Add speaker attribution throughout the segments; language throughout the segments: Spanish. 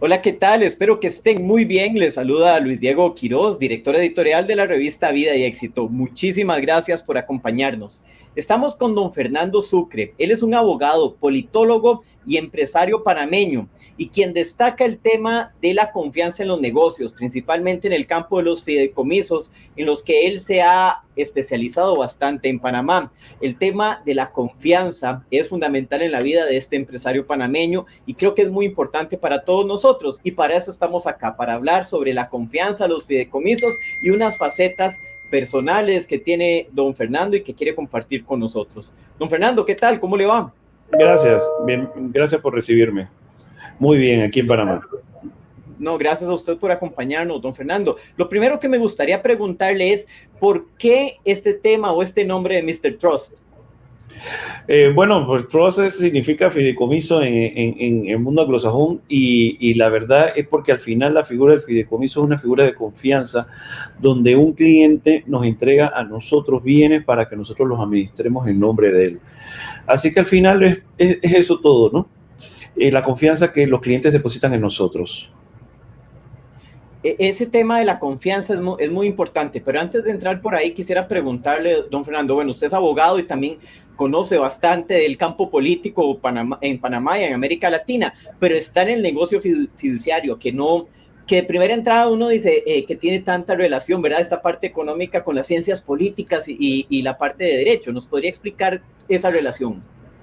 Speaker 1: Hola, ¿qué tal? Espero que estén muy bien. Les saluda Luis Diego Quiroz, director editorial de la revista Vida y Éxito. Muchísimas gracias por acompañarnos. Estamos con don Fernando Sucre. Él es un abogado, politólogo y empresario panameño, y quien destaca el tema de la confianza en los negocios, principalmente en el campo de los fideicomisos, en los que él se ha especializado bastante en Panamá. El tema de la confianza es fundamental en la vida de este empresario panameño y creo que es muy importante para todos nosotros, y para eso estamos acá, para hablar sobre la confianza, los fideicomisos y unas facetas personales que tiene don Fernando y que quiere compartir con nosotros. Don Fernando, ¿qué tal? ¿Cómo le va?
Speaker 2: Gracias, bien, gracias por recibirme. Muy bien, aquí en Panamá.
Speaker 1: No, gracias a usted por acompañarnos, don Fernando. Lo primero que me gustaría preguntarle es, ¿por qué este tema o este nombre de Mr. Trust?
Speaker 2: Bueno, pues trust significa fideicomiso en el mundo anglosajón y la verdad es porque al final la figura del fideicomiso es una figura de confianza donde un cliente nos entrega a nosotros bienes para que nosotros los administremos en nombre de él. Así que al final es eso todo, ¿no? La confianza que los clientes depositan en nosotros.
Speaker 1: Ese tema de la confianza es muy importante, pero antes de entrar por ahí quisiera preguntarle, don Fernando, bueno, usted es abogado y también conoce bastante del campo político en Panamá y en América Latina, pero está en el negocio fiduciario, que de primera entrada uno dice que tiene tanta relación, ¿verdad? Esta parte económica con las ciencias políticas y la parte de derecho. ¿Nos podría explicar esa relación?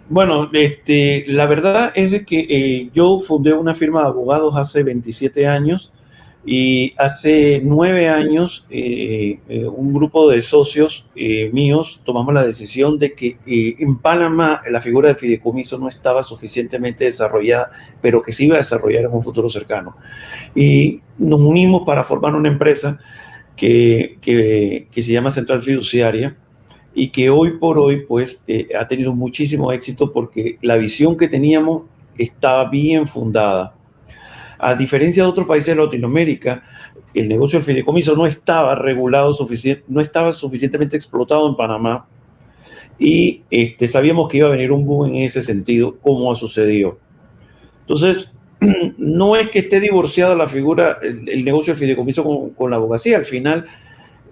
Speaker 2: Bueno, la verdad es que yo fundé una firma de abogados hace 27 años y hace 9 años un grupo de socios míos tomamos la decisión de que en Panamá la figura del fideicomiso no estaba suficientemente desarrollada, pero que se iba a desarrollar en un futuro cercano. Y nos unimos para formar una empresa que se llama Central Fiduciaria, y que hoy por hoy pues ha tenido muchísimo éxito porque la visión que teníamos estaba bien fundada. A diferencia de otros países de Latinoamérica, el negocio del fideicomiso no estaba regulado no estaba suficientemente explotado en Panamá y sabíamos que iba a venir un boom en ese sentido, como sucedió. Entonces, no es que esté divorciada la figura, el negocio del fideicomiso con la abogacía. Al final,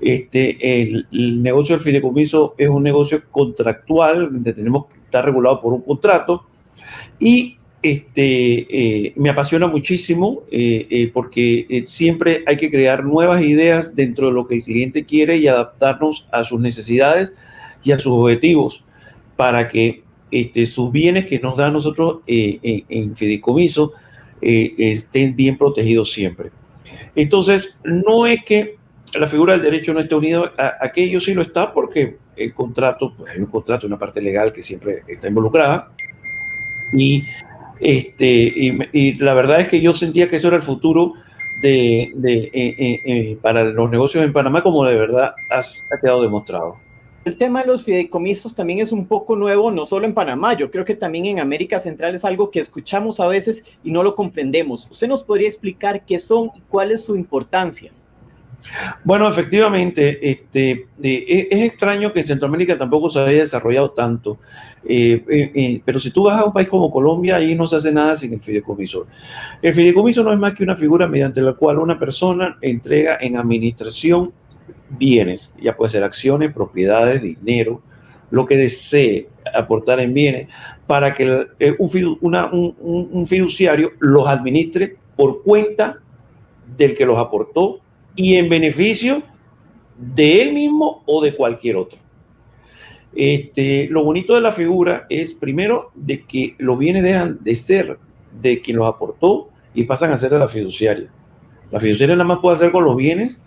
Speaker 2: el negocio del fideicomiso es un negocio contractual, donde tenemos que estar regulado por un contrato, y me apasiona muchísimo porque siempre hay que crear nuevas ideas dentro de lo que el cliente quiere y adaptarnos a sus necesidades y a sus objetivos para que sus bienes que nos da a nosotros en fideicomiso estén bien protegidos siempre. Entonces, no es que la figura del derecho no esté unida a aquello, sí lo está, porque el contrato, pues hay un contrato, una parte legal que siempre está involucrada, y, y la verdad es que yo sentía que eso era el futuro para los negocios en Panamá, como de verdad ha quedado demostrado.
Speaker 1: El tema de los fideicomisos también es un poco nuevo, no solo en Panamá, yo creo que también en América Central es algo que escuchamos a veces y no lo comprendemos. ¿Usted nos podría explicar qué son y cuál es su importancia?
Speaker 2: Bueno, efectivamente, es extraño que Centroamérica tampoco se haya desarrollado tanto, pero si tú vas a un país como Colombia, ahí no se hace nada sin el fideicomiso. El fideicomiso no es más que una figura mediante la cual una persona entrega en administración bienes, ya puede ser acciones, propiedades, dinero, lo que desee aportar en bienes, para que un fiduciario los administre por cuenta del que los aportó y en beneficio de él mismo o de cualquier otro. Lo bonito de la figura es, primero, de que los bienes dejan de ser de quien los aportó y pasan a ser de la fiduciaria. La fiduciaria nada más puede hacer con los bienes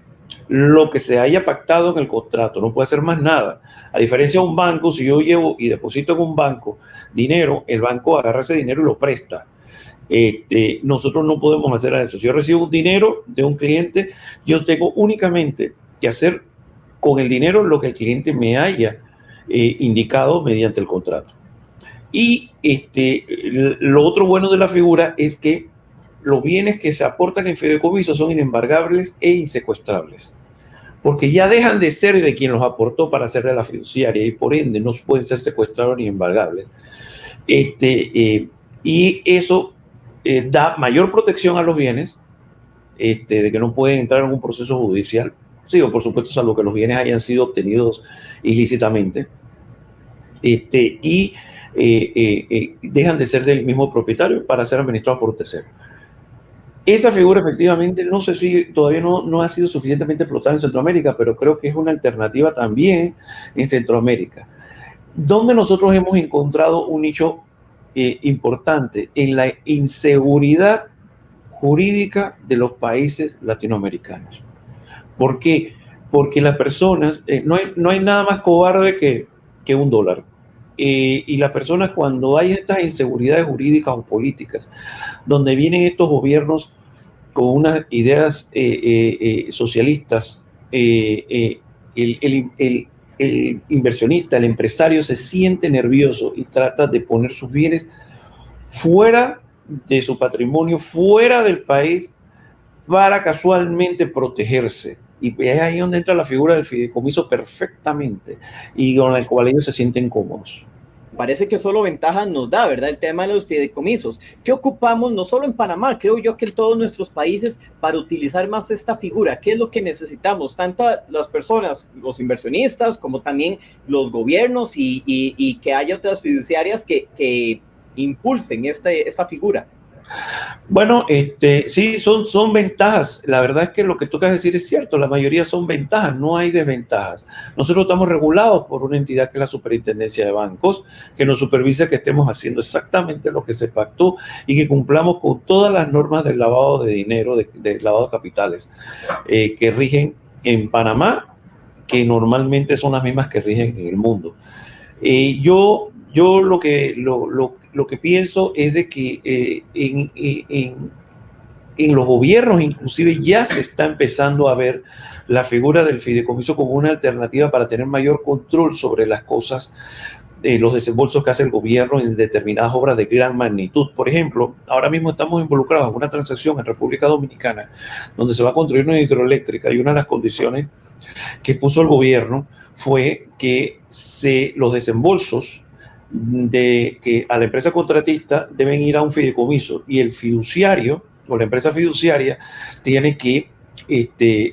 Speaker 2: lo que se haya pactado en el contrato, no puede hacer más nada. A diferencia de un banco, si yo llevo y deposito en un banco dinero, el banco agarra ese dinero y lo presta. Nosotros no podemos hacer eso. Si yo recibo un dinero de un cliente, yo tengo únicamente que hacer con el dinero lo que el cliente me haya indicado mediante el contrato. Y lo otro bueno de la figura es que los bienes que se aportan en fideicomiso son inembargables e insecuestrables, porque ya dejan de ser de quien los aportó para ser de la fiduciaria y por ende no pueden ser secuestrados ni embargables. Y eso da mayor protección a los bienes, de que no pueden entrar en un proceso judicial. Sí, o por supuesto, salvo que los bienes hayan sido obtenidos ilícitamente. Y dejan de ser del mismo propietario para ser administrados por un tercero. Esa figura efectivamente no sé si todavía no ha sido suficientemente explotada en Centroamérica, pero creo que es una alternativa también en Centroamérica, donde nosotros hemos encontrado un nicho importante en la inseguridad jurídica de los países latinoamericanos. ¿Por qué? Porque las personas, no hay nada más cobarde que un dólar. Y las personas, cuando hay estas inseguridades jurídicas o políticas, donde vienen estos gobiernos con unas ideas socialistas, el inversionista, el empresario se siente nervioso y trata de poner sus bienes fuera de su patrimonio, fuera del país, para casualmente protegerse. Y es ahí donde entra la figura del fideicomiso perfectamente y con la cual ellos se sienten cómodos.
Speaker 1: Parece que solo ventaja nos da, ¿verdad? El tema de los fideicomisos. ¿Qué ocupamos, no solo en Panamá, creo yo que en todos nuestros países, para utilizar más esta figura? ¿Qué es lo que necesitamos? Tanto las personas, los inversionistas, como también los gobiernos y que haya otras fiduciarias que impulsen esta figura.
Speaker 2: Bueno, sí, son ventajas. La verdad es que lo que tú acabas de decir es cierto, la mayoría son ventajas, no hay desventajas. Nosotros estamos regulados por una entidad que es la Superintendencia de Bancos, que nos supervisa que estemos haciendo exactamente lo que se pactó y que cumplamos con todas las normas del lavado de dinero, de lavado de capitales, que rigen en Panamá, que normalmente son las mismas que rigen en el mundo. Yo lo que pienso es de que en los gobiernos inclusive ya se está empezando a ver la figura del fideicomiso como una alternativa para tener mayor control sobre las cosas, los desembolsos que hace el gobierno en determinadas obras de gran magnitud. Por ejemplo, ahora mismo estamos involucrados en una transacción en República Dominicana donde se va a construir una hidroeléctrica y una de las condiciones que puso el gobierno fue que los desembolsos que a la empresa contratista deben ir a un fideicomiso y el fiduciario o la empresa fiduciaria tiene que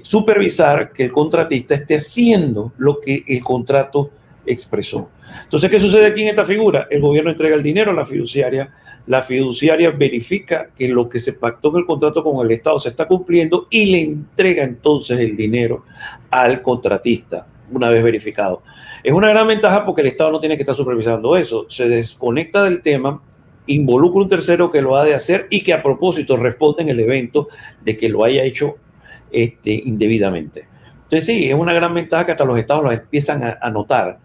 Speaker 2: supervisar que el contratista esté haciendo lo que el contrato expresó. Entonces, ¿qué sucede aquí en esta figura? El gobierno entrega el dinero a la fiduciaria verifica que lo que se pactó en el contrato con el Estado se está cumpliendo y le entrega entonces el dinero al contratista una vez verificado. Es una gran ventaja porque el Estado no tiene que estar supervisando eso, se desconecta del tema, involucra un tercero que lo ha de hacer y que a propósito responde en el evento de que lo haya hecho indebidamente. Entonces sí, es una gran ventaja que hasta los estados lo empiezan a notar,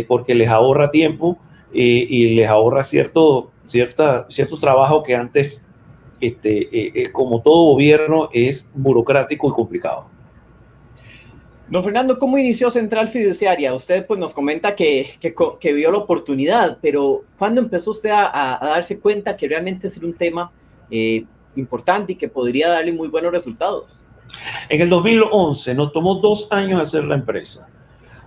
Speaker 2: porque les ahorra tiempo y les ahorra cierto trabajo que antes, como todo gobierno, es burocrático y complicado.
Speaker 1: Don Fernando, ¿cómo inició Central Fiduciaria? Usted pues nos comenta que vio la oportunidad, pero ¿cuándo empezó usted a darse cuenta que realmente es un tema importante y que podría darle muy buenos resultados?
Speaker 2: En el 2011 nos tomó 2 años hacer la empresa.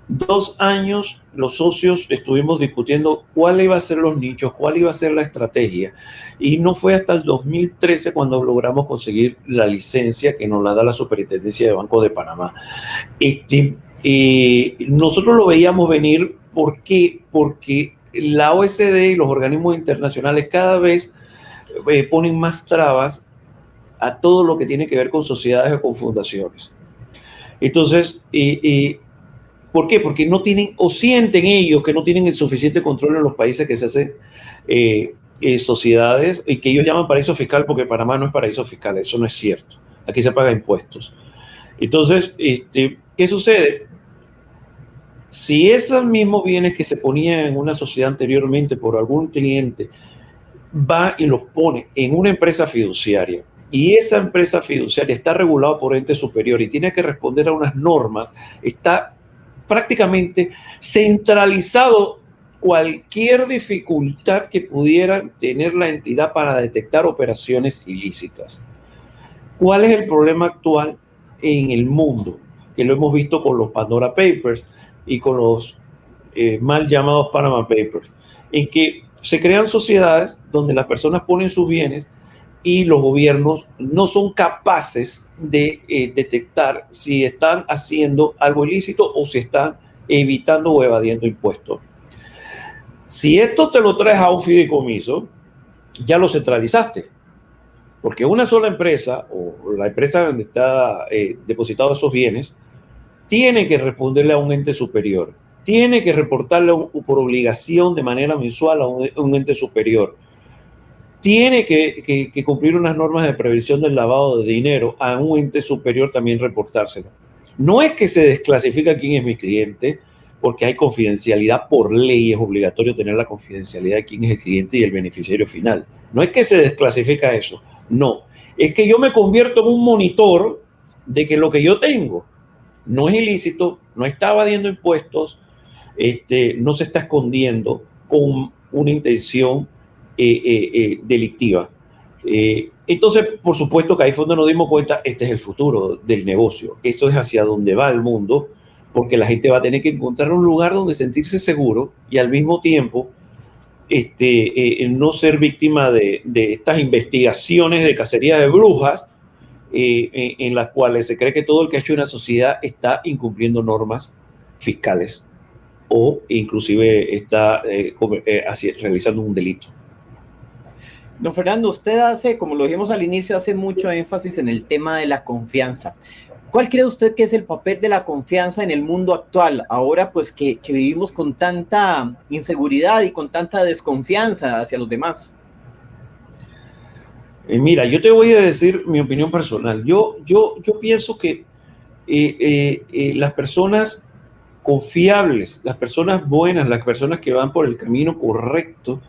Speaker 2: 2 años los socios estuvimos discutiendo cuál iba a ser los nichos, cuál iba a ser la estrategia, y no fue hasta el 2013 cuando logramos conseguir la licencia que nos la da la Superintendencia de Bancos de Panamá. Nosotros lo veíamos venir. ¿Por qué? Porque la OECD y los organismos internacionales cada vez ponen más trabas a todo lo que tiene que ver con sociedades o con fundaciones. Entonces, ¿por qué? Porque no tienen o sienten ellos que no tienen el suficiente control en los países que se hacen sociedades y que ellos llaman paraíso fiscal, porque Panamá no es paraíso fiscal, eso no es cierto. Aquí se pagan impuestos. Entonces, ¿qué sucede? Si esos mismos bienes que se ponían en una sociedad anteriormente por algún cliente va y los pone en una empresa fiduciaria, y esa empresa fiduciaria está regulada por ente superior y tiene que responder a unas normas, está prácticamente centralizado cualquier dificultad que pudiera tener la entidad para detectar operaciones ilícitas. ¿Cuál es el problema actual en el mundo? Que lo hemos visto con los Pandora Papers y con los mal llamados Panama Papers, en que se crean sociedades donde las personas ponen sus bienes y los gobiernos no son capaces de detectar si están haciendo algo ilícito o si están evitando o evadiendo impuestos. Si esto te lo traes a un fideicomiso, ya lo centralizaste, porque una sola empresa o la empresa donde está depositado esos bienes tiene que responderle a un ente superior, tiene que reportarle por obligación de manera mensual a un ente superior, tiene que cumplir unas normas de prevención del lavado de dinero, a un ente superior también reportárselo. No es que se desclasifica quién es mi cliente, porque hay confidencialidad por ley, es obligatorio tener la confidencialidad de quién es el cliente y el beneficiario final. No es que se desclasifica eso, no. Es que yo me convierto en un monitor de que lo que yo tengo no es ilícito, no está evadiendo impuestos, no se está escondiendo con una intención delictiva. Entonces, por supuesto que ahí fue donde nos dimos cuenta, este es el futuro del negocio, eso es hacia donde va el mundo, porque la gente va a tener que encontrar un lugar donde sentirse seguro y al mismo tiempo no ser víctima de estas investigaciones de cacería de brujas, en las cuales se cree que todo el que ha hecho una sociedad está incumpliendo normas fiscales o inclusive está realizando un delito.
Speaker 1: Don Fernando, usted hace, como lo dijimos al inicio, hace mucho énfasis en el tema de la confianza. ¿Cuál cree usted que es el papel de la confianza en el mundo actual? Ahora pues que vivimos con tanta inseguridad y con tanta desconfianza hacia los demás.
Speaker 2: Mira, yo te voy a decir mi opinión personal. Yo pienso que las personas confiables, las personas buenas, las personas que van por el camino correcto,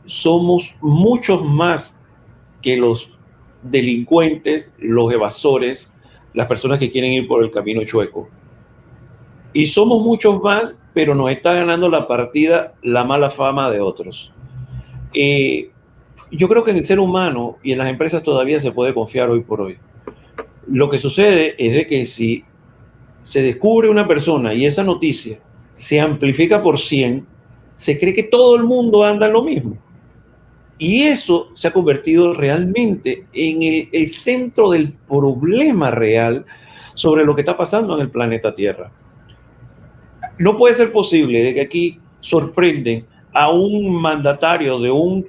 Speaker 2: somos muchos más que los delincuentes, los evasores, las personas que quieren ir por el camino chueco. Y somos muchos más, pero nos está ganando la partida la mala fama de otros. Yo creo que en el ser humano y en las empresas todavía se puede confiar hoy por hoy. Lo que sucede es de que si se descubre una persona y esa noticia se amplifica por 100, se cree que todo el mundo anda en lo mismo. Y eso se ha convertido realmente en el centro del problema real sobre lo que está pasando en el planeta Tierra. No puede ser posible de que aquí sorprenden a un mandatario de un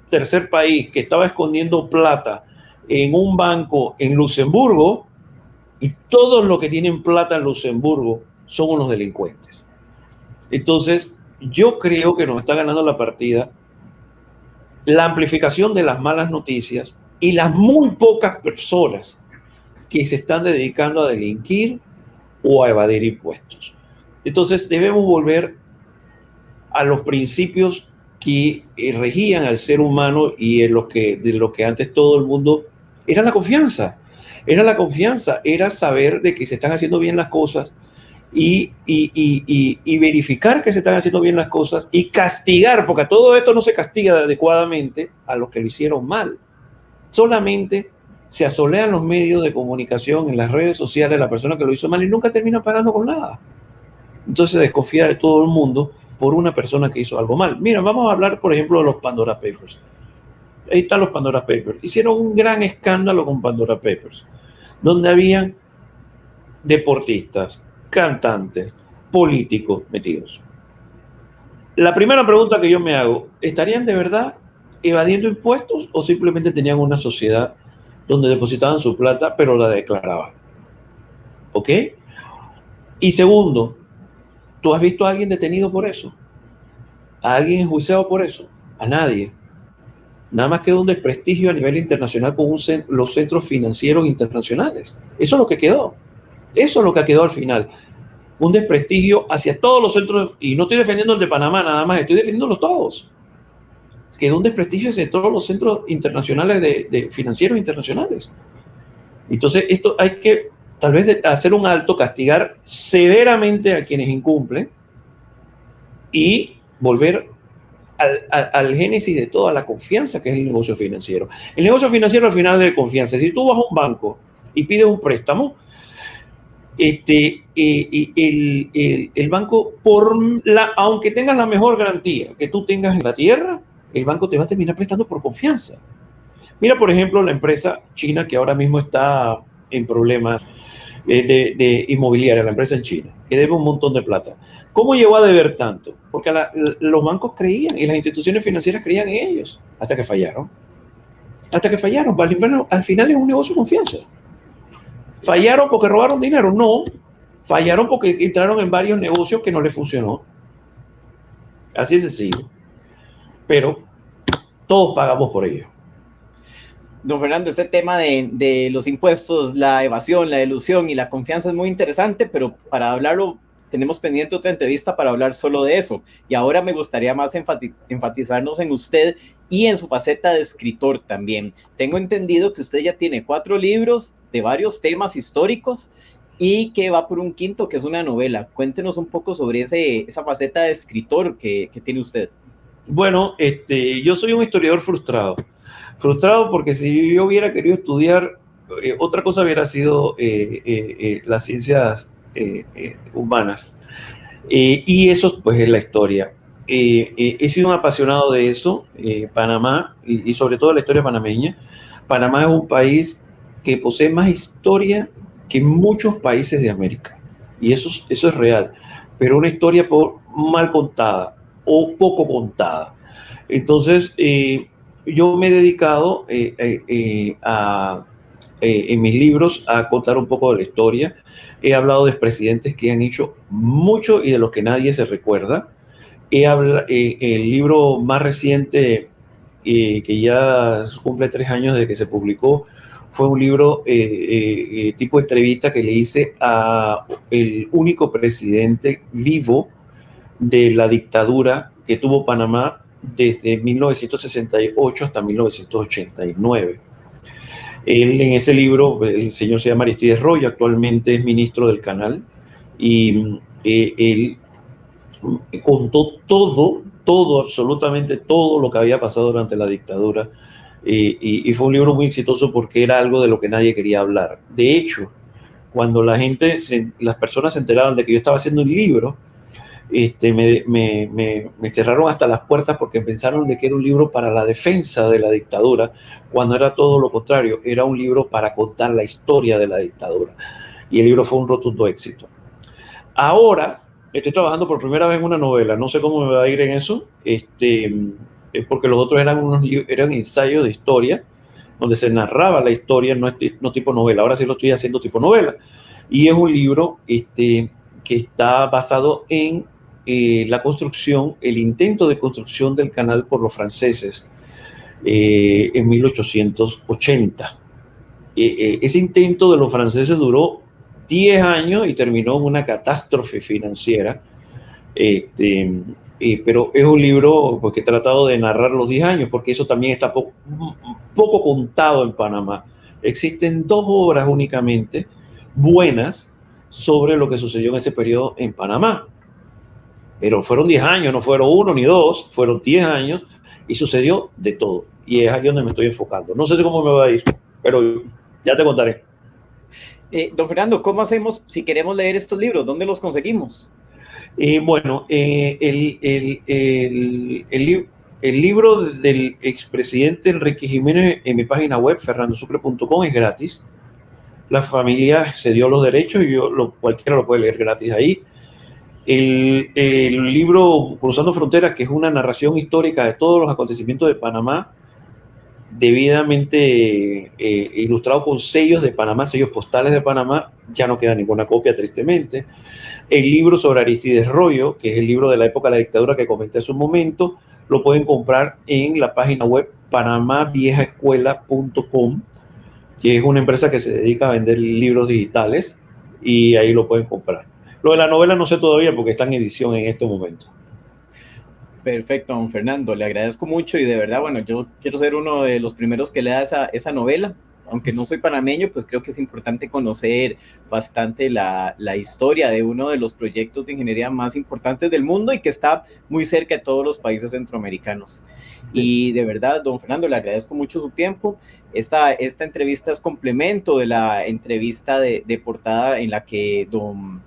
Speaker 2: tercer país que estaba escondiendo plata en un banco en Luxemburgo y todos los que tienen plata en Luxemburgo son unos delincuentes. Entonces, yo creo que nos está ganando la partida la amplificación de las malas noticias y las muy pocas personas que se están dedicando a delinquir o a evadir impuestos. Entonces, debemos volver a los principios que regían al ser humano y de lo que antes todo el mundo era la confianza. Era la confianza, era saber de que se están haciendo bien las cosas y verificar que se están haciendo bien las cosas y castigar, porque todo esto no se castiga adecuadamente a los que lo hicieron mal. Solamente se asolean los medios de comunicación, en las redes sociales, la persona que lo hizo mal y nunca termina pagando con nada. Entonces se desconfía de todo el mundo por una persona que hizo algo mal. Mira, vamos a hablar, por ejemplo, de los Pandora Papers. Ahí están los Pandora Papers. Hicieron un gran escándalo con Pandora Papers, donde habían deportistas, cantantes, políticos metidos. La primera pregunta que yo me hago, ¿estarían de verdad evadiendo impuestos o simplemente tenían una sociedad donde depositaban su plata pero la declaraban? ¿Ok? Y segundo, ¿tú has visto a alguien detenido por eso? ¿A alguien enjuiciado por eso? A nadie. Nada más quedó un desprestigio a nivel internacional con los centros financieros internacionales. Eso es lo que quedó. Eso es lo que quedó al final. Un desprestigio hacia todos los centros, y no estoy defendiendo el de Panamá nada más, estoy defendiéndolos todos. Quedó un desprestigio hacia todos los centros internacionales de financieros internacionales. Entonces, esto hay que tal vez hacer un alto, castigar severamente a quienes incumplen y volver al génesis de toda la confianza que es el negocio financiero. El negocio financiero al final es de confianza. Si tú vas a un banco y pides un préstamo, el banco, aunque tengas la mejor garantía que tú tengas en la tierra, el banco te va a terminar prestando por confianza. Mira, por ejemplo, la empresa china que ahora mismo está en problemas de inmobiliaria, la empresa en China, que debe un montón de plata. ¿Cómo llegó a deber tanto? Porque los bancos creían y las instituciones financieras creían en ellos, hasta que fallaron. Hasta que fallaron. Al final es un negocio de confianza. ¿Fallaron porque robaron dinero? No. Fallaron porque entraron en varios negocios que no les funcionó. Así es sencillo. Pero todos pagamos por ello.
Speaker 1: Don Fernando, este tema de los impuestos, la evasión, la elusión y la confianza es muy interesante, pero para hablarlo tenemos pendiente otra entrevista para hablar solo de eso. Y ahora me gustaría más enfatizarnos en usted y en su faceta de escritor también. Tengo entendido que usted ya tiene 4 libros de varios temas históricos y que va por un quinto, que es una novela. Cuéntenos un poco sobre esa faceta de escritor que tiene usted.
Speaker 2: Bueno, yo soy un historiador frustrado. Frustrado porque si yo hubiera querido estudiar, otra cosa hubiera sido las ciencias humanas. Y eso pues es la historia. He sido un apasionado de eso, Panamá, y sobre todo la historia panameña. Panamá es un país que posee más historia que muchos países de América. Y eso es real. Pero una historia mal contada o poco contada. Entonces, yo me he dedicado en mis libros a contar un poco de la historia. He hablado de expresidentes que han hecho mucho y de los que nadie se recuerda. El libro más reciente, que ya cumple 3 años de que se publicó, fue un libro tipo entrevista que le hice a el único presidente vivo de la dictadura que tuvo Panamá desde 1968 hasta 1989. En ese libro, el señor se llama Aristides Royo, actualmente es ministro del canal, y él contó todo, absolutamente todo lo que había pasado durante la dictadura, y fue un libro muy exitoso porque era algo de lo que nadie quería hablar. De hecho, cuando las personas se enteraban de que yo estaba haciendo un libro, me cerraron hasta las puertas porque pensaron de que era un libro para la defensa de la dictadura, cuando era todo lo contrario, era un libro para contar la historia de la dictadura. Y el libro fue un rotundo éxito. Ahora estoy trabajando por primera vez en una novela, no sé cómo me va a ir en eso, porque los otros eran ensayos de historia, donde se narraba la historia, no tipo novela. Ahora sí lo estoy haciendo tipo novela. Y es un libro que está basado en la construcción, el intento de construcción del canal por los franceses en 1880. Ese intento de los franceses duró 10 años y terminó en una catástrofe financiera. Pero es un libro pues, que he tratado de narrar los 10 años, porque eso también está poco contado en Panamá. Existen 2 obras únicamente buenas sobre lo que sucedió en ese periodo en Panamá. Pero fueron 10 años, no fueron 1 ni 2, fueron 10 años y sucedió de todo. Y es ahí donde me estoy enfocando. No sé cómo me va a ir, pero ya te contaré.
Speaker 1: Don Fernando, ¿cómo hacemos si queremos leer estos libros? ¿Dónde los conseguimos?
Speaker 2: Bueno, el libro del expresidente Enrique Jiménez en mi página web, fernandosucre.com, es gratis. La familia cedió los derechos y cualquiera lo puede leer gratis ahí. El libro Cruzando Fronteras, que es una narración histórica de todos los acontecimientos de Panamá, debidamente ilustrado con sellos de Panamá, sellos postales de Panamá, ya no queda ninguna copia, tristemente. El libro sobre Aristides Royo, que es el libro de la época de la dictadura que comenté hace un momento, lo pueden comprar en la página web panamaviejaescuela.com, que es una empresa que se dedica a vender libros digitales, y ahí lo pueden comprar. Lo de la novela no sé todavía porque está en edición en este momento.
Speaker 1: Perfecto, don Fernando, le agradezco mucho y de verdad, bueno, yo quiero ser uno de los primeros que lea esa novela. Aunque no soy panameño, pues creo que es importante conocer bastante la historia de uno de los proyectos de ingeniería más importantes del mundo y que está muy cerca de todos los países centroamericanos. Y de verdad, don Fernando, le agradezco mucho su tiempo. Esta entrevista es complemento de la entrevista de portada en la que don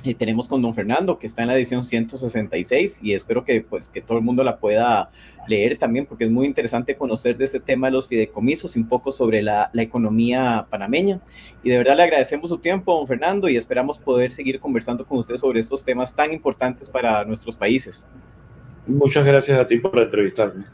Speaker 1: Y tenemos con don Fernando, que está en la edición 166, y espero que, pues, que todo el mundo la pueda leer también, porque es muy interesante conocer de ese tema de los fideicomisos y un poco sobre la economía panameña. Y de verdad le agradecemos su tiempo, don Fernando, y esperamos poder seguir conversando con usted sobre estos temas tan importantes para nuestros países.
Speaker 2: Muchas gracias a ti por entrevistarme.